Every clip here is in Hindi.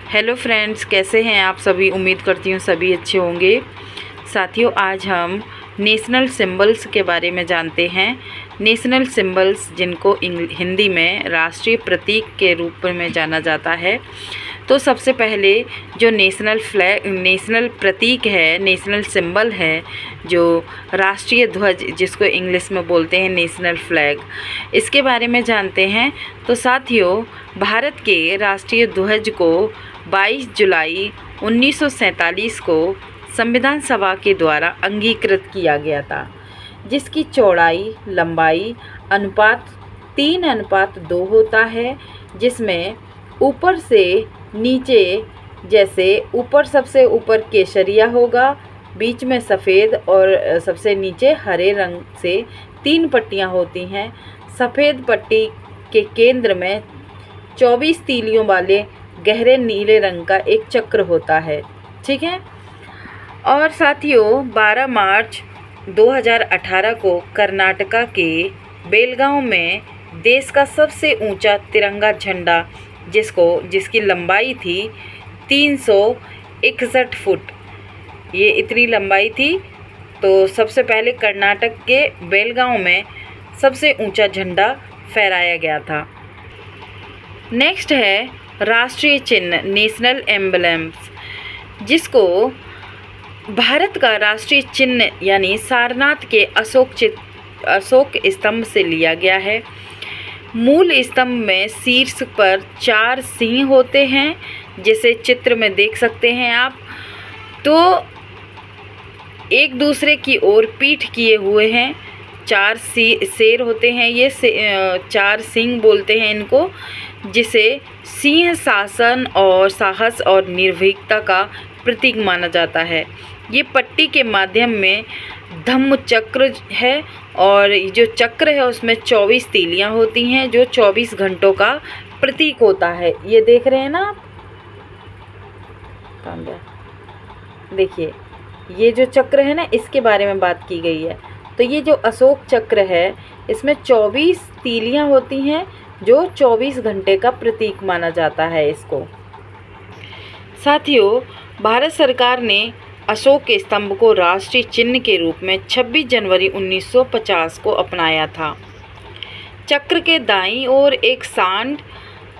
हेलो फ्रेंड्स, कैसे हैं आप सभी। उम्मीद करती हूँ सभी अच्छे होंगे। साथियों, आज हम नेशनल सिंबल्स के बारे में जानते हैं। नेशनल सिंबल्स, जिनको हिंदी में राष्ट्रीय प्रतीक के रूप में जाना जाता है। तो सबसे पहले जो नेशनल प्रतीक है, नेशनल सिंबल है, जो राष्ट्रीय ध्वज, जिसको इंग्लिश में बोलते हैं नेशनल फ्लैग, इसके बारे में जानते हैं। तो साथियों, भारत के राष्ट्रीय ध्वज को 22 जुलाई 1947 को संविधान सभा के द्वारा अंगीकृत किया गया था, जिसकी चौड़ाई लंबाई अनुपात 3:2 होता है, जिसमें ऊपर से नीचे, जैसे ऊपर सबसे ऊपर केसरिया होगा, बीच में सफ़ेद और सबसे नीचे हरे रंग से 3 पट्टियाँ होती हैं। सफ़ेद पट्टी के केंद्र में 24 तीलियों वाले गहरे नीले रंग का एक चक्र होता है। ठीक है। और साथियों, 12 मार्च 2018 को कर्नाटका के बेलगांव में देश का सबसे ऊंचा तिरंगा झंडा, जिसकी लंबाई थी 361 फुट, ये इतनी लंबाई थी। तो सबसे पहले कर्नाटक के बेलगांव में सबसे ऊंचा झंडा फहराया गया था। नेक्स्ट है राष्ट्रीय चिन्ह, नेशनल एम्बलम्स, जिसको भारत का राष्ट्रीय चिन्ह यानी सारनाथ के अशोक स्तंभ से लिया गया है। मूल स्तंभ में शीर्ष पर 4 सिंह होते हैं, जैसे चित्र में देख सकते हैं आप। तो एक दूसरे की ओर पीठ किए हुए हैं, 4 शेर होते हैं, ये 4 सिंह बोलते हैं इनको, जिसे सिंह शासन और साहस और निर्भीकता का प्रतीक माना जाता है। ये पट्टी के माध्यम में धम्म चक्र है, और जो चक्र है उसमें 24 तीलियां होती हैं, जो 24 घंटों का प्रतीक होता है। ये देख रहे हैं ना आप, देखिए ये जो चक्र है ना, इसके बारे में बात की गई है। तो ये जो अशोक चक्र है, इसमें 24 तीलियां होती हैं, जो 24 घंटे का प्रतीक माना जाता है इसको। साथियों, भारत सरकार ने अशोक के स्तंभ को राष्ट्रीय चिन्ह के रूप में 26 जनवरी 1950 को अपनाया था। चक्र के दाईं ओर एक सांड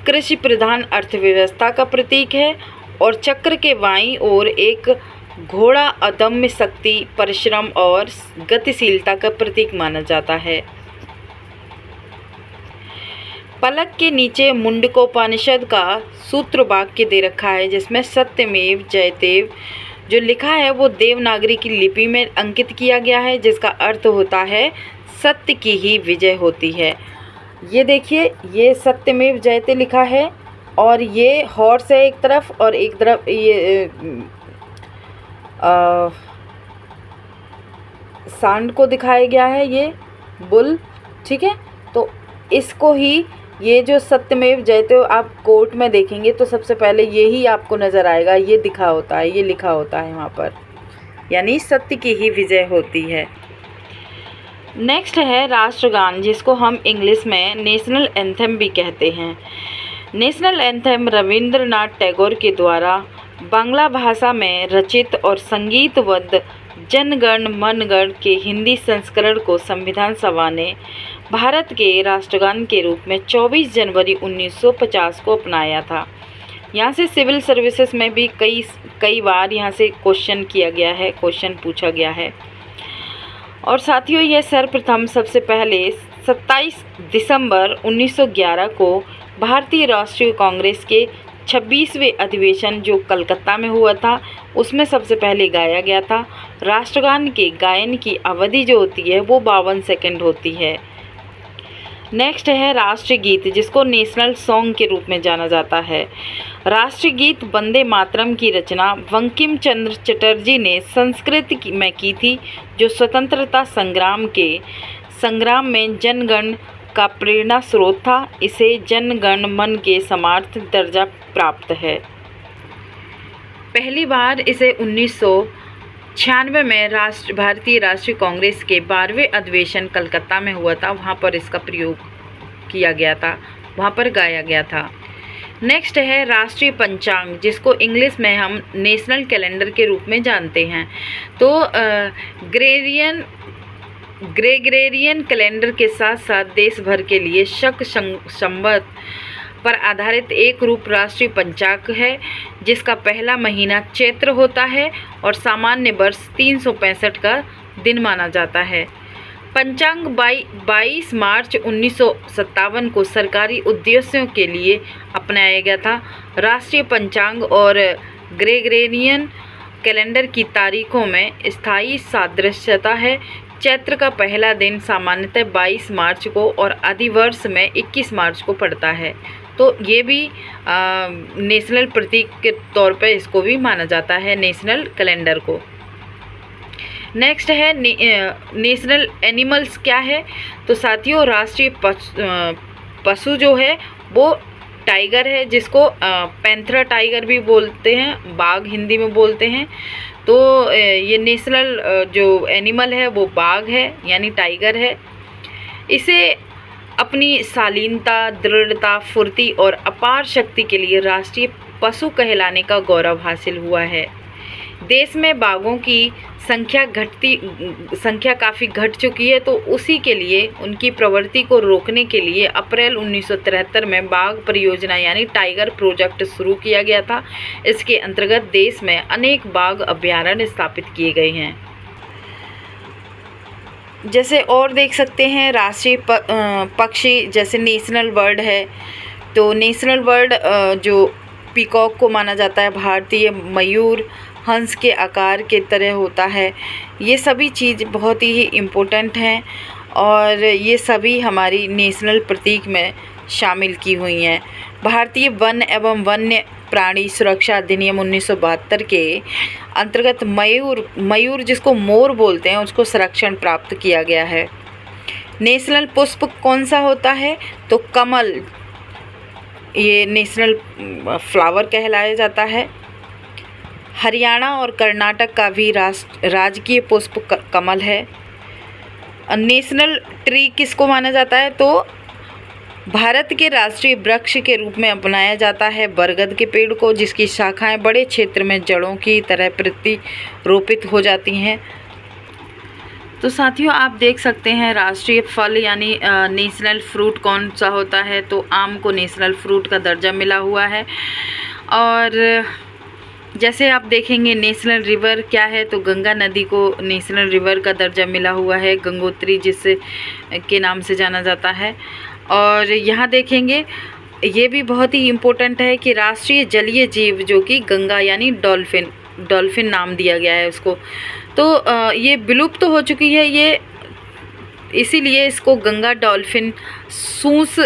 कृषि प्रधान अर्थव्यवस्था का प्रतीक है, और चक्र के बाईं ओर एक घोड़ा अदम्य शक्ति, परिश्रम और गतिशीलता का प्रतीक माना जाता है। पलक के नीचे मुंडकोपनिषद का सूत्र वाक्य दे रखा है, जिसमें सत्यमेव जयते जो लिखा है वो देवनागरी की लिपि में अंकित किया गया है, जिसका अर्थ होता है सत्य की ही विजय होती है। ये देखिए, ये सत्यमेव जयते लिखा है, और ये हॉर्स है एक तरफ, और एक तरफ ये सांड को दिखाया गया है, ये बुल। ठीक है। तो इसको ही, ये जो सत्यमेव जयते आप कोर्ट में देखेंगे तो सबसे पहले यही आपको नज़र आएगा, ये दिखा होता है, ये लिखा होता है वहाँ पर, यानी सत्य की ही विजय होती है। नेक्स्ट है राष्ट्रगान, जिसको हम इंग्लिश में नेशनल एंथम भी कहते हैं। नेशनल एंथम रविंद्रनाथ टैगोर के द्वारा बांग्ला भाषा में रचित और संगीतबद्ध जन गण मन गण के हिंदी संस्करण को संविधान सभा ने भारत के राष्ट्रगान के रूप में 24 जनवरी 1950 को अपनाया था। यहाँ से सिविल सर्विसेज में भी कई बार यहाँ से क्वेश्चन पूछा गया है। और साथियों, यह सर्वप्रथम सबसे पहले 27 दिसंबर 1911 को भारतीय राष्ट्रीय कांग्रेस के 26वें अधिवेशन, जो कलकत्ता में हुआ था, उसमें सबसे पहले गाया गया था। राष्ट्रगान के गायन की अवधि जो होती है वो 52 सेकंड होती है। नेक्स्ट है राष्ट्रीय गीत, जिसको नेशनल सॉन्ग के रूप में जाना जाता है। राष्ट्रीय गीत वंदे मातरम की रचना बंकिम चंद्र चटर्जी ने संस्कृत में की थी, जो स्वतंत्रता संग्राम में जनगण का प्रेरणा स्रोत था। इसे जन गण मन के समार्थ दर्जा प्राप्त है। पहली बार इसे 1996 में भारतीय राष्ट्रीय कांग्रेस के 12वें अधिवेशन कलकत्ता में हुआ था, वहाँ पर इसका प्रयोग किया गया था, वहाँ पर गाया गया था। नेक्स्ट है राष्ट्रीय पंचांग, जिसको इंग्लिश में हम नेशनल कैलेंडर के रूप में जानते हैं। तो ग्रेगोरियन कैलेंडर के साथ साथ देश भर के लिए शक संवत पर आधारित एक रूप राष्ट्रीय पंचांग है, जिसका पहला महीना चैत्र होता है और सामान्य वर्ष 365 का दिन माना जाता है। पंचांग 22 मार्च 1957 को सरकारी उद्देश्यों के लिए अपनाया गया था। राष्ट्रीय पंचांग और ग्रेगोरियन कैलेंडर की तारीखों में स्थायी सादृश्यता है। चैत्र का पहला दिन सामान्यतः 22 मार्च को और अधिवर्ष में 21 मार्च को पड़ता है। तो ये भी नेशनल प्रतीक के तौर पे इसको भी माना जाता है, नेशनल कैलेंडर को। नेक्स्ट है नेशनल एनिमल्स क्या है। तो साथियों, राष्ट्रीय पशु जो है वो टाइगर है, जिसको पैंथरा टाइगर भी बोलते हैं, बाघ हिंदी में बोलते हैं। तो ये नेशनल जो एनिमल है वो बाघ है, यानी टाइगर है। इसे अपनी शालीनता, दृढ़ता, फुर्ती और अपार शक्ति के लिए राष्ट्रीय पशु कहलाने का गौरव हासिल हुआ है। देश में बाघों की संख्या काफ़ी घट चुकी है, तो उसी के लिए उनकी प्रवृत्ति को रोकने के लिए अप्रैल 1973 में बाघ परियोजना यानी टाइगर प्रोजेक्ट शुरू किया गया था। इसके अंतर्गत देश में अनेक बाघ अभयारण्य स्थापित किए गए हैं। जैसे और देख सकते हैं राष्ट्रीय पक्षी, जैसे नेशनल बर्ड है। तो नेशनल बर्ड जो पीकॉक को माना जाता है, भारतीय मयूर हंस के आकार के तरह होता है। ये सभी चीज़ बहुत ही इम्पोर्टेंट हैं और ये सभी हमारी नेशनल प्रतीक में शामिल की हुई हैं। भारतीय वन एवं वन्य प्राणी सुरक्षा अधिनियम 1972 के अंतर्गत मयूर जिसको मोर बोलते हैं, उसको संरक्षण प्राप्त किया गया है। नेशनल पुष्प कौन सा होता है? तो कमल, ये नेशनल फ्लावर कहलाया जाता है। हरियाणा और कर्नाटक का भी राजकीय पुष्प कमल है। नेशनल ट्री किसको माना जाता है? तो भारत के राष्ट्रीय वृक्ष के रूप में अपनाया जाता है बरगद के पेड़ को, जिसकी शाखाएं बड़े क्षेत्र में जड़ों की तरह प्रतिरोपित हो जाती हैं। तो साथियों, आप देख सकते हैं राष्ट्रीय फल यानी नेशनल फ्रूट कौन सा होता है। तो आम को नेशनल फ्रूट का दर्जा मिला हुआ है। और जैसे आप देखेंगे नेशनल रिवर क्या है, तो गंगा नदी को नेशनल रिवर का दर्जा मिला हुआ है, गंगोत्री जिससे के नाम से जाना जाता है। और यहाँ देखेंगे ये भी बहुत ही इम्पोर्टेंट है कि राष्ट्रीय जलीय जीव जो कि गंगा यानी डॉल्फिन नाम दिया गया है उसको। तो ये विलुप्त तो हो चुकी है ये, इसीलिए इसको गंगा डॉल्फिन सूस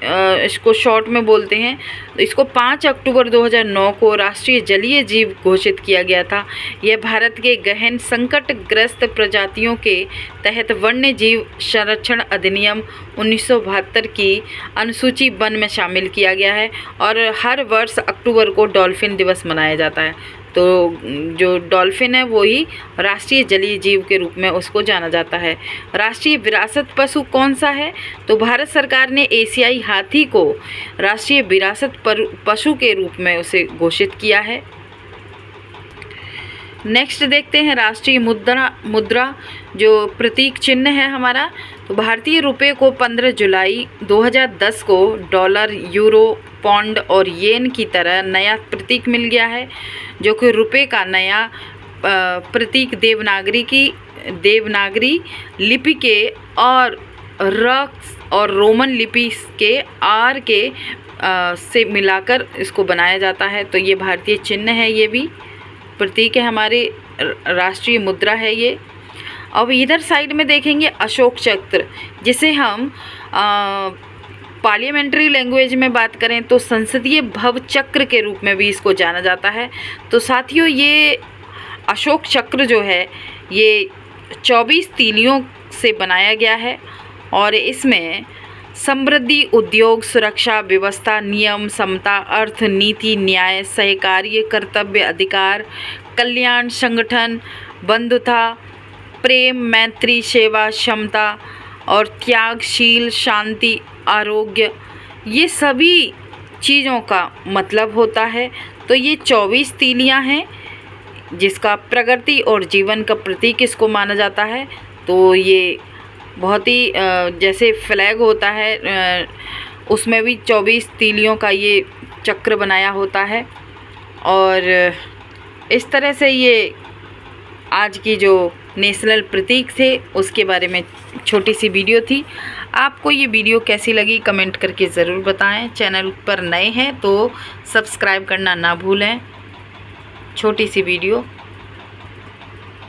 इसको शॉर्ट में बोलते हैं। इसको 5 अक्टूबर 2009 को राष्ट्रीय जलीय जीव घोषित किया गया था। यह भारत के गहन संकटग्रस्त प्रजातियों के तहत वन्य जीव संरक्षण अधिनियम 1972 की अनुसूची वन में शामिल किया गया है और हर वर्ष अक्टूबर को डॉल्फिन दिवस मनाया जाता है। तो जो डॉल्फिन है वो ही राष्ट्रीय जलीय जीव के रूप में उसको जाना जाता है। राष्ट्रीय विरासत पशु कौन सा है? तो भारत सरकार ने एशियाई हाथी को राष्ट्रीय विरासत पशु के रूप में उसे घोषित किया है। नेक्स्ट देखते हैं राष्ट्रीय मुद्रा जो प्रतीक चिन्ह है हमारा। तो भारतीय रुपये को 15 जुलाई 2010 को डॉलर, यूरो, पौंड और येन की तरह नया प्रतीक मिल गया है, जो कि रुपये का नया प्रतीक देवनागरी लिपि के और और रोमन लिपि के आर के से मिलाकर इसको बनाया जाता है। तो ये भारतीय चिन्ह है, ये भी प्रतीक है, हमारे राष्ट्रीय मुद्रा है ये। अब इधर साइड में देखेंगे अशोक चक्र, जिसे हम पार्लियामेंट्री लैंग्वेज में बात करें तो संसदीय भव चक्र के रूप में भी इसको जाना जाता है। तो साथियों, ये अशोक चक्र जो है ये 24 तीलियों से बनाया गया है और इसमें समृद्धि, उद्योग, सुरक्षा, व्यवस्था, नियम, समता, अर्थ, नीति, न्याय, सहकार्य, कर्तव्य, अधिकार, कल्याण, संगठन, बंधुता, प्रेम, मैत्री, सेवा, क्षमता और त्यागशील, शांति, आरोग्य, ये सभी चीज़ों का मतलब होता है। तो ये 24 तीलियां हैं जिसका प्रकृति और जीवन का प्रतीक इसको माना जाता है। तो ये बहुत ही जैसे फ्लैग होता है उसमें भी 24 तीलियों का ये चक्र बनाया होता है। और इस तरह से ये आज की जो नेशनल प्रतीक थे उसके बारे में छोटी सी वीडियो थी। आपको ये वीडियो कैसी लगी कमेंट करके ज़रूर बताएं। चैनल पर नए हैं तो सब्सक्राइब करना ना भूलें। छोटी सी वीडियो